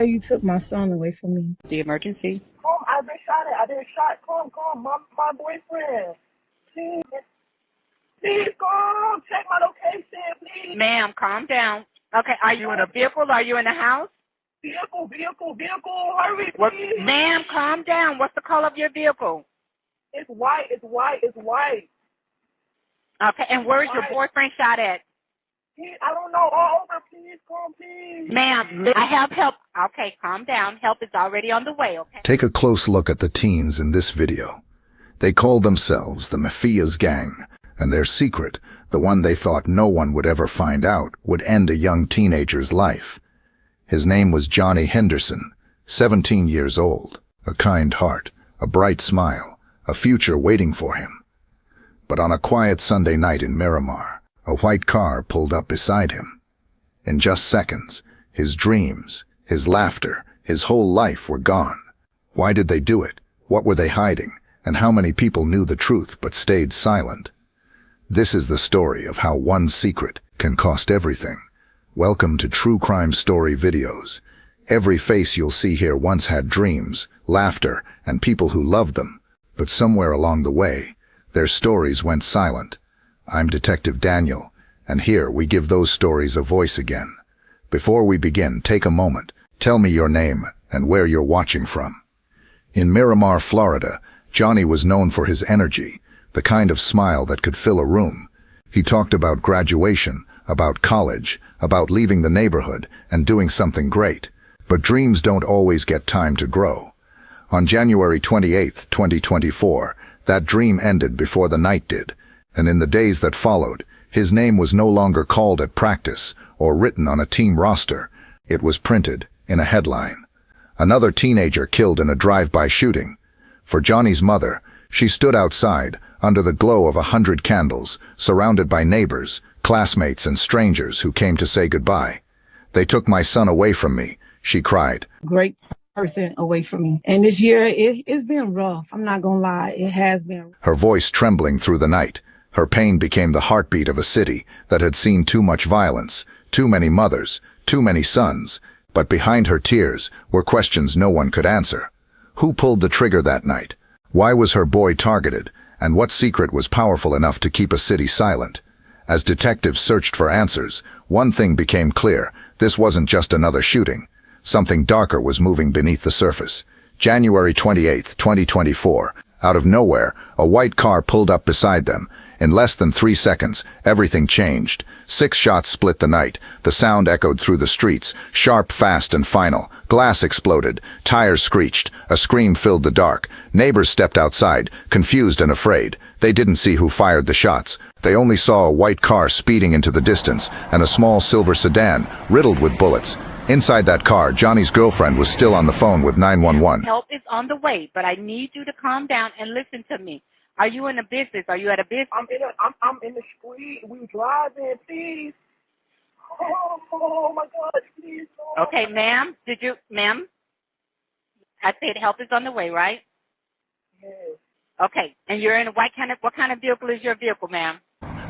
You took my son away from me. The emergency. I've been shot at. I've been shot. My boyfriend. Please, please, come. Check my location, please. Ma'am, calm down. Okay, are you in a vehicle? Are you in a house? Vehicle. Hurry, please. Ma'am, calm down. What's the color of your vehicle? It's white. Okay, and where's your boyfriend shot at? I don't know. All over, please, come, please. Ma'am, I have help. Okay, calm down. Help is already on the way, okay? Take a close look at the teens in this video. They call themselves the Mafias gang, and their secret, the one they thought no one would ever find out, would end a young teenager's life. His name was Johnnie Henderson, 17 years old, a kind heart, a bright smile, a future waiting for him. But on a quiet Sunday night in Miramar, a white car pulled up beside him. In just seconds, his dreams, his laughter, his whole life were gone. Why did they do it? What were they hiding? And how many people knew the truth but stayed silent? This is the story of how one secret can cost everything. Welcome to True Crime Story Videos. Every face you'll see here once had dreams, laughter, and people who loved them. But somewhere along the way, their stories went silent. I'm Detective Daniel, and here we give those stories a voice again. Before we begin, take a moment. Tell me your name and where you're watching from. In Miramar, Florida, Johnnie was known for his energy, the kind of smile that could fill a room. He talked about graduation, about college, about leaving the neighborhood and doing something great. But dreams don't always get time to grow. On January 28, 2024, that dream ended before the night did. And in the days that followed, his name was no longer called at practice or written on a team roster. It was printed in a headline. Another teenager killed in a drive-by shooting. For Johnnie's mother, she stood outside, under the glow of 100 candles, surrounded by neighbors, classmates, and strangers who came to say goodbye. "They took my son away from me," she cried. Great person away from me. And this year, it's been rough. I'm not gonna lie. It has been. Her voice trembling through the night. Her pain became the heartbeat of a city that had seen too much violence, too many mothers, too many sons. But behind her tears were questions no one could answer. Who pulled the trigger that night? Why was her boy targeted? And what secret was powerful enough to keep a city silent? As detectives searched for answers, one thing became clear. This wasn't just another shooting. Something darker was moving beneath the surface. January 28, 2024. Out of nowhere, a white car pulled up beside them. In less than 3 seconds, everything changed. 6 shots split the night. The sound echoed through the streets, sharp, fast, and final. Glass exploded. Tires screeched. A scream filled the dark. Neighbors stepped outside, confused and afraid. They didn't see who fired the shots. They only saw a white car speeding into the distance and a small silver sedan riddled with bullets. Inside that car, Johnnie's girlfriend was still on the phone with 911. Help is on the way, but I need you to calm down and listen to me. Are you in a business? Are you at a business? I'm in the street. We driving, please. Oh my God, please. No. Okay, ma'am. Ma'am? I said help is on the way, right? Yes. Okay, and you're in a what kind of vehicle is your vehicle, ma'am?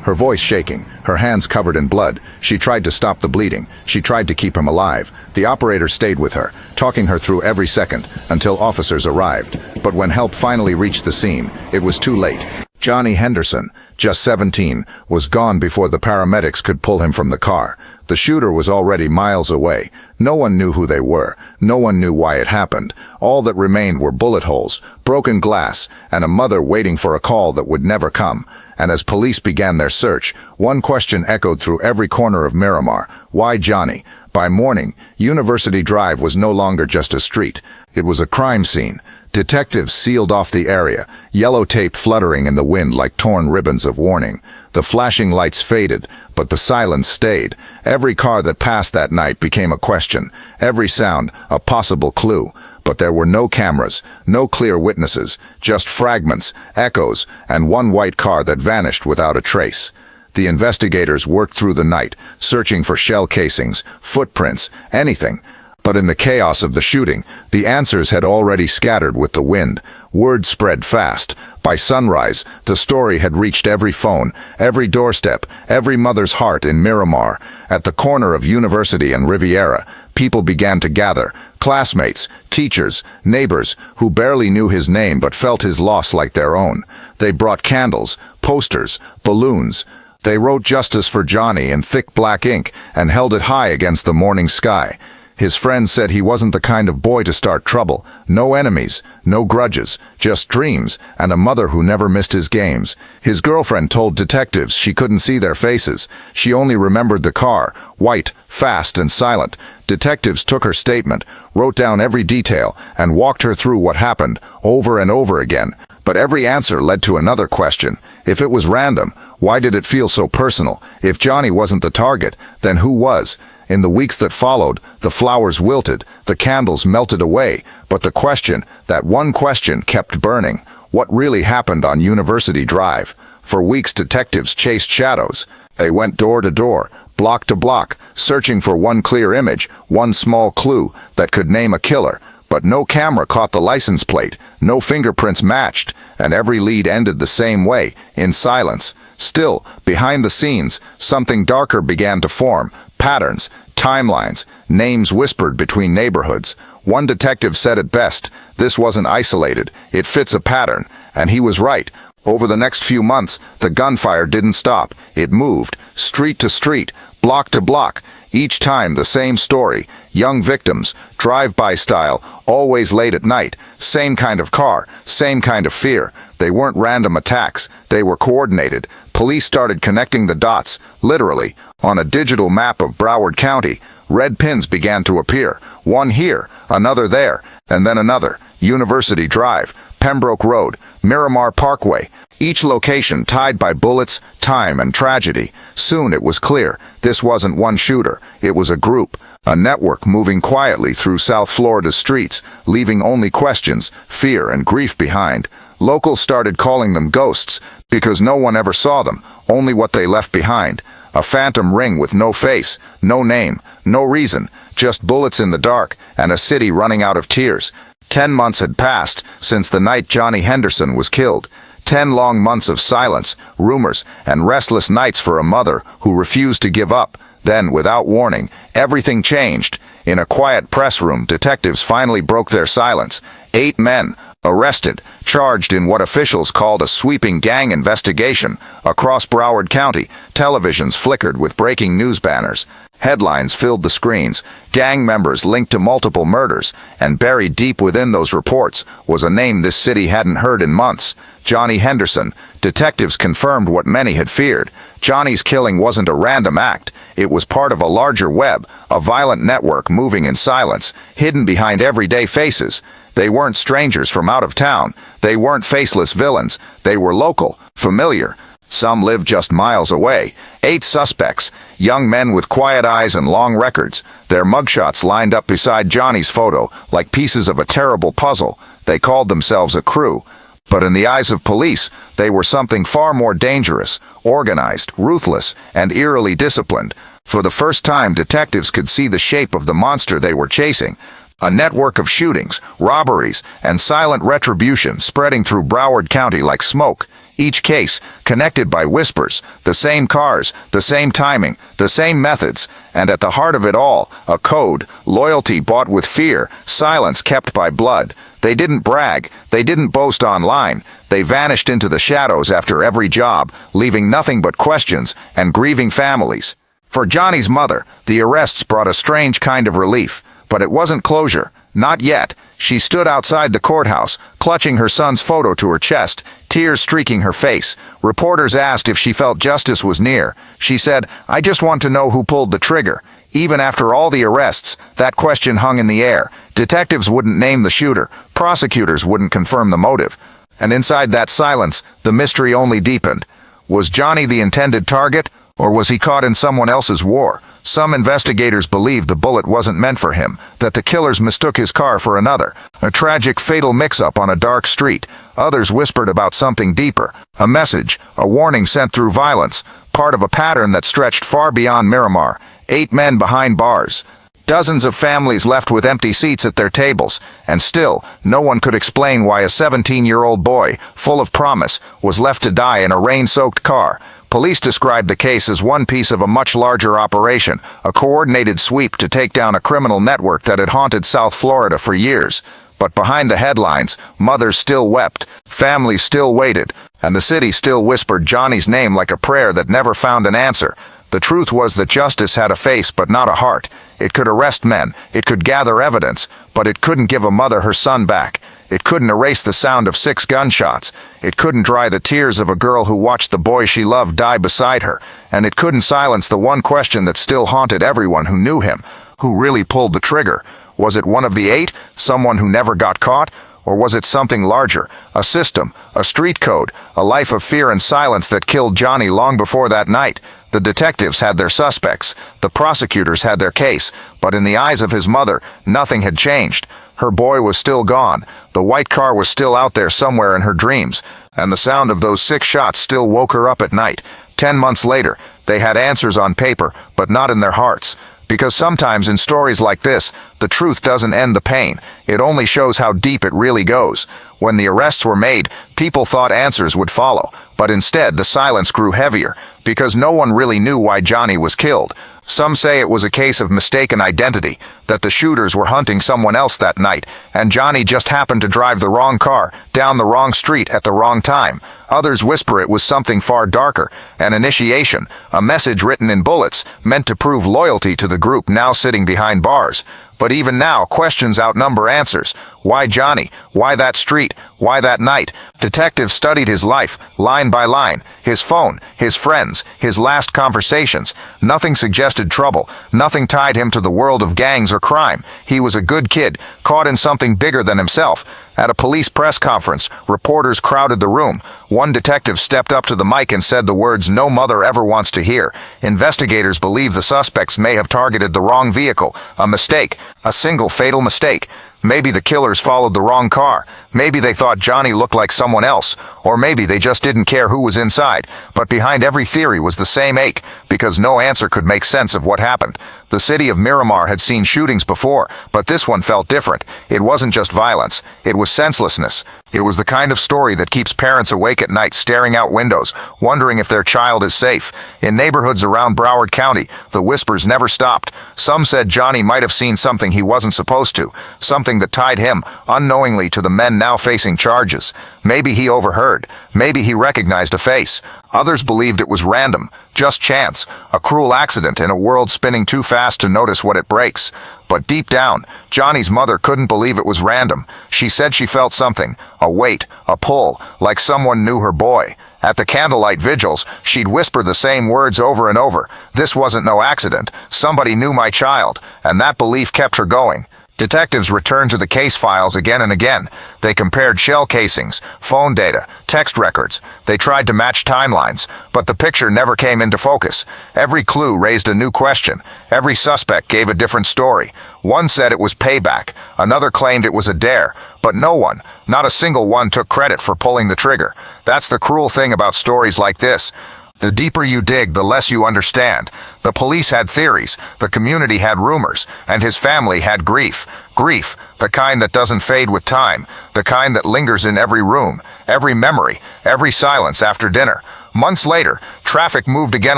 Her voice shaking, her hands covered in blood. She tried to stop the bleeding. She tried to keep him alive. The operator stayed with her, talking her through every second, until officers arrived. But when help finally reached the scene, it was too late. Johnnie Henderson, just 17, was gone before the paramedics could pull him from the car. The shooter was already miles away. No one knew who they were. No one knew why it happened. All that remained were bullet holes, broken glass, and a mother waiting for a call that would never come. And as police began their search, one question echoed through every corner of Miramar. Why Johnnie? By morning, University Drive was no longer just a street. It was a crime scene. Detectives sealed off the area, yellow tape fluttering in the wind like torn ribbons of warning. The flashing lights faded, but the silence stayed. Every car that passed that night became a question, every sound a possible clue. But there were no cameras, no clear witnesses, just fragments, echoes, and one white car that vanished without a trace. The investigators worked through the night, searching for shell casings, footprints, anything. But in the chaos of the shooting, the answers had already scattered with the wind. Word spread fast. By sunrise, the story had reached every phone, every doorstep, every mother's heart in Miramar. At the corner of University and Riviera, people began to gather. Classmates, teachers, neighbors, who barely knew his name but felt his loss like their own. They brought candles, posters, balloons. They wrote "Justice for Johnny" in thick black ink and held it high against the morning sky. His friends said he wasn't the kind of boy to start trouble. No enemies, no grudges, just dreams, and a mother who never missed his games. His girlfriend told detectives she couldn't see their faces. She only remembered the car, white, fast, and silent. Detectives took her statement, wrote down every detail, and walked her through what happened, over and over again. But every answer led to another question. If it was random, why did it feel so personal? If Johnny wasn't the target, then who was? In the weeks that followed, the flowers wilted, the candles melted away, but the question, that one question, kept burning. What really happened on University Drive? For weeks detectives chased shadows. They went door to door, block to block, searching for one clear image, one small clue that could name a killer. But no camera caught the license plate, no fingerprints matched, and every lead ended the same way, in silence. Still, behind the scenes, something darker began to form. Patterns, timelines, names whispered between neighborhoods. One detective said it best: this wasn't isolated, it fits a pattern. And he was right. Over the next few months, the gunfire didn't stop. It moved, street to street, block to block. Each time the same story. Young victims, drive-by style, always late at night. Same kind of car, same kind of fear. They weren't random attacks, they were coordinated. Police started connecting the dots, literally. On a digital map of Broward County, red pins began to appear. One here, another there, and then another. University Drive, Pembroke Road, Miramar Parkway. Each location tied by bullets, time, and tragedy. Soon it was clear, this wasn't one shooter, it was a group. A network moving quietly through South Florida's streets, leaving only questions, fear, and grief behind. Locals started calling them ghosts, because no one ever saw them, only what they left behind. A phantom ring with no face, no name, no reason, just bullets in the dark, and a city running out of tears. 10 months had passed since the night Johnnie Henderson was killed. 10 long months of silence, rumors, and restless nights for a mother who refused to give up. Then, without warning, everything changed. In a quiet press room, detectives finally broke their silence. 8 men, arrested, charged in what officials called a sweeping gang investigation. Across Broward County, televisions flickered with breaking news banners. Headlines filled the screens, gang members linked to multiple murders, and buried deep within those reports was a name this city hadn't heard in months: Johnnie Henderson. Detectives confirmed what many had feared. Johnny's killing wasn't a random act. It was part of a larger web, a violent network moving in silence, hidden behind everyday faces. They weren't strangers from out of town. They weren't faceless villains. They were local, familiar. Some lived just miles away. 8 suspects, young men with quiet eyes and long records. Their mugshots lined up beside Johnny's photo, like pieces of a terrible puzzle. They called themselves a crew. But in the eyes of police, they were something far more dangerous, organized, ruthless, and eerily disciplined. For the first time, detectives could see the shape of the monster they were chasing. A network of shootings, robberies, and silent retribution spreading through Broward County like smoke. Each case connected by whispers, the same cars, the same timing, the same methods, and at the heart of it all, a code: loyalty bought with fear, silence kept by blood. They didn't brag, they didn't boast online. They vanished into the shadows after every job, leaving nothing but questions and grieving families. For Johnny's mother, the arrests brought a strange kind of relief. But it wasn't closure. Not yet. She stood outside the courthouse, clutching her son's photo to her chest, tears streaking her face. Reporters asked if she felt justice was near. She said, "I just want to know who pulled the trigger." Even after all the arrests, that question hung in the air. Detectives wouldn't name the shooter. Prosecutors wouldn't confirm the motive. And inside that silence, the mystery only deepened. Was Johnny the intended target, or was he caught in someone else's war? Some investigators believed the bullet wasn't meant for him, that the killers mistook his car for another, a tragic fatal mix-up on a dark street. Others whispered about something deeper, a message, a warning sent through violence, part of a pattern that stretched far beyond Miramar. 8 men behind bars. Dozens of families left with empty seats at their tables, and still, no one could explain why a 17-year-old boy, full of promise, was left to die in a rain-soaked car. Police described the case as one piece of a much larger operation, a coordinated sweep to take down a criminal network that had haunted South Florida for years. But behind the headlines, mothers still wept, families still waited, and the city still whispered Johnny's name like a prayer that never found an answer. The truth was that justice had a face but not a heart. It could arrest men, it could gather evidence, but it couldn't give a mother her son back. It couldn't erase the sound of 6 gunshots. It couldn't dry the tears of a girl who watched the boy she loved die beside her. And it couldn't silence the one question that still haunted everyone who knew him. Who really pulled the trigger? Was it one of the 8, someone who never got caught? Or was it something larger, a system, a street code, a life of fear and silence that killed Johnny long before that night? The detectives had their suspects, the prosecutors had their case, but in the eyes of his mother, nothing had changed. Her boy was still gone, the white car was still out there somewhere in her dreams, and the sound of those 6 shots still woke her up at night. 10 months later, they had answers on paper, but not in their hearts. Because sometimes in stories like this, the truth doesn't end the pain. It only shows how deep it really goes. When the arrests were made, people thought answers would follow, but instead the silence grew heavier, because no one really knew why Johnny was killed. Some say it was a case of mistaken identity, that the shooters were hunting someone else that night, and Johnny just happened to drive the wrong car, down the wrong street at the wrong time. Others whisper it was something far darker, an initiation, a message written in bullets, meant to prove loyalty to the group now sitting behind bars. But even now, questions outnumber answers. Why Johnny? Why that street? Why that night? Detectives studied his life, line by line, his phone, his friends, his last conversations. Nothing suggested trouble. Nothing tied him to the world of gangs or crime. He was a good kid, caught in something bigger than himself. At a police press conference, reporters crowded the room. One detective stepped up to the mic and said the words no mother ever wants to hear. Investigators believe the suspects may have targeted the wrong vehicle, a mistake, a single fatal mistake. Maybe the killers followed the wrong car. Maybe they thought Johnny looked like someone else. Or maybe they just didn't care who was inside. But behind every theory was the same ache, because no answer could make sense of what happened. The city of Miramar had seen shootings before, but this one felt different. It wasn't just violence. It was senselessness. It was the kind of story that keeps parents awake at night staring out windows, wondering if their child is safe. In neighborhoods around Broward County, the whispers never stopped. Some said Johnny might have seen something he wasn't supposed to, something that tied him, unknowingly, to the men now facing charges. Maybe he overheard. Maybe he recognized a face. Others believed it was random, just chance, a cruel accident in a world spinning too fast to notice what it breaks. But deep down, Johnny's mother couldn't believe it was random. She said she felt something, a weight, a pull, like someone knew her boy. At the candlelight vigils, she'd whisper the same words over and over. This wasn't no accident. Somebody knew my child, and that belief kept her going. Detectives returned to the case files again and again. They compared shell casings, phone data, text records. They tried to match timelines, but the picture never came into focus. Every clue raised a new question. Every suspect gave a different story. One said it was payback. Another claimed it was a dare. But no one, not a single one, took credit for pulling the trigger. That's the cruel thing about stories like this. The deeper you dig, the less you understand. The police had theories, the community had rumors, and his family had grief. Grief, the kind that doesn't fade with time, the kind that lingers in every room, every memory, every silence after dinner. Months later, traffic moved again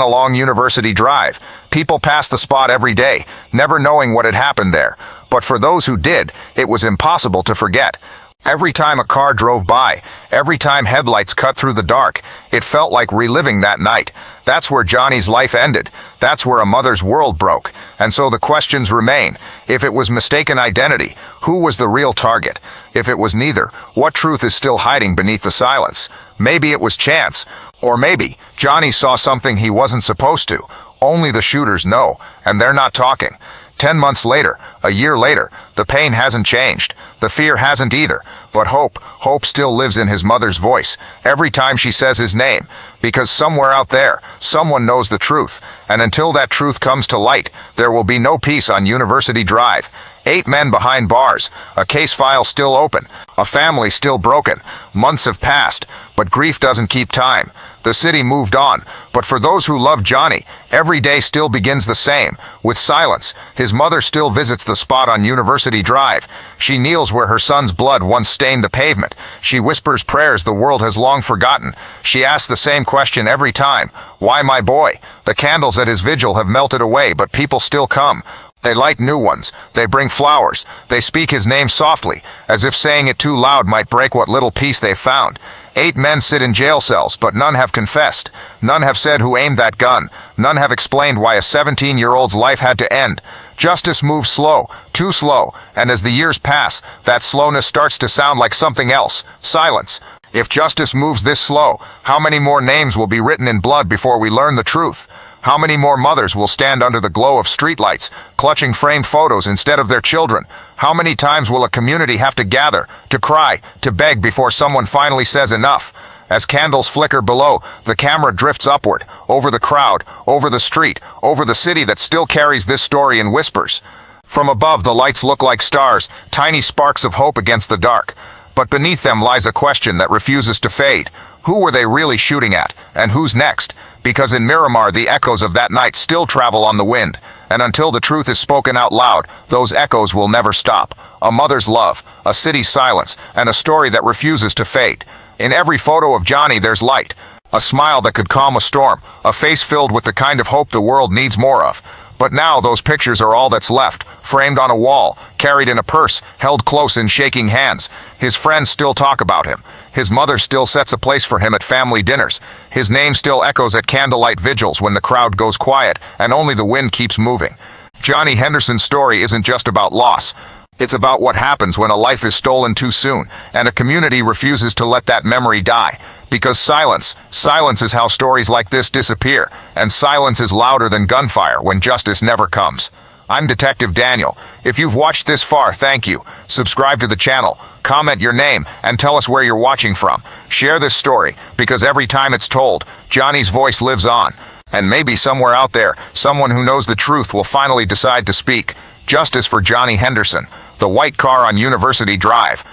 along University Drive. People passed the spot every day, never knowing what had happened there. But for those who did, it was impossible to forget. Every time a car drove by, every time headlights cut through the dark, it felt like reliving that night. That's where Johnny's life ended. That's where a mother's world broke. And so the questions remain. If it was mistaken identity, who was the real target? If it was neither, what truth is still hiding beneath the silence? Maybe it was chance. Or maybe Johnny saw something he wasn't supposed to. Only the shooters know, and they're not talking. 10 months later, a year later, the pain hasn't changed. The fear hasn't either. But hope still lives in his mother's voice, every time she says his name. Because somewhere out there, someone knows the truth. And until that truth comes to light, there will be no peace on University Drive. 8 men behind bars, a case file still open, a family still broken. Months have passed, but grief doesn't keep time. The city moved on, but for those who love Johnny, every day still begins the same, with silence. His mother still visits the spot on University Drive. She kneels where her son's blood once stained the pavement. She whispers prayers the world has long forgotten. She asks the same question every time: why my boy? The candles at his vigil have melted away, but people still come. They light new ones. They bring flowers. They speak his name softly, as if saying it too loud might break what little peace they've found. 8 men sit in jail cells, but none have confessed. None have said who aimed that gun. None have explained why a 17-year-old's life had to end. Justice moves slow, too slow, and as the years pass, that slowness starts to sound like something else: silence. If justice moves this slow, how many more names will be written in blood before we learn the truth? How many more mothers will stand under the glow of streetlights, clutching framed photos instead of their children? How many times will a community have to gather, to cry, to beg before someone finally says enough? As candles flicker below, the camera drifts upward, over the crowd, over the street, over the city that still carries this story in whispers. From above, the lights look like stars, tiny sparks of hope against the dark. But beneath them lies a question that refuses to fade. Who were they really shooting at, and who's next? Because in Miramar, the echoes of that night still travel on the wind, and until the truth is spoken out loud, those echoes will never stop. A mother's love, a city's silence, and a story that refuses to fade. In every photo of Johnny there's light, a smile that could calm a storm, a face filled with the kind of hope the world needs more of. But now those pictures are all that's left, framed on a wall, carried in a purse, held close in shaking hands. His friends still talk about him. His mother still sets a place for him at family dinners. His name still echoes at candlelight vigils when the crowd goes quiet and only the wind keeps moving. Johnnie Henderson's story isn't just about loss. It's about what happens when a life is stolen too soon, and a community refuses to let that memory die. Because silence is how stories like this disappear, and silence is louder than gunfire when justice never comes. I'm Detective Daniel. If you've watched this far, thank you. Subscribe to the channel, comment your name, and tell us where you're watching from. Share this story, because every time it's told, Johnny's voice lives on. And maybe somewhere out there, someone who knows the truth will finally decide to speak. Justice for Johnnie Henderson, the white car on University Drive.